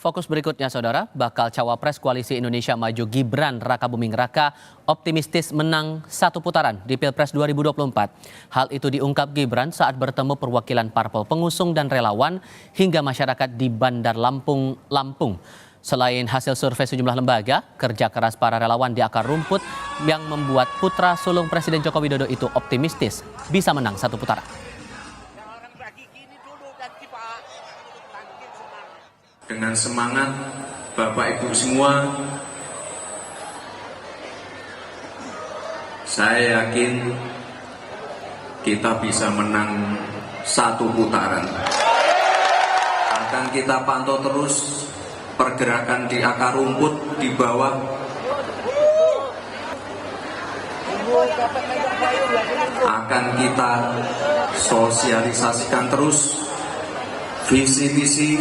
Fokus berikutnya, Saudara, bakal cawapres Koalisi Indonesia Maju Gibran Rakabuming Raka optimistis menang satu putaran di Pilpres 2024. Hal itu diungkap Gibran saat bertemu perwakilan parpol pengusung dan relawan hingga masyarakat di Bandar Lampung, Lampung. Selain hasil survei sejumlah lembaga, kerja keras para relawan di akar rumput yang membuat putra sulung Presiden Joko Widodo itu optimistis bisa menang satu putaran. Dengan semangat Bapak Ibu semua, saya yakin kita bisa menang satu putaran. Akan kita pantau terus pergerakan di akar rumput di bawah. Akan kita sosialisasikan terus visi-visi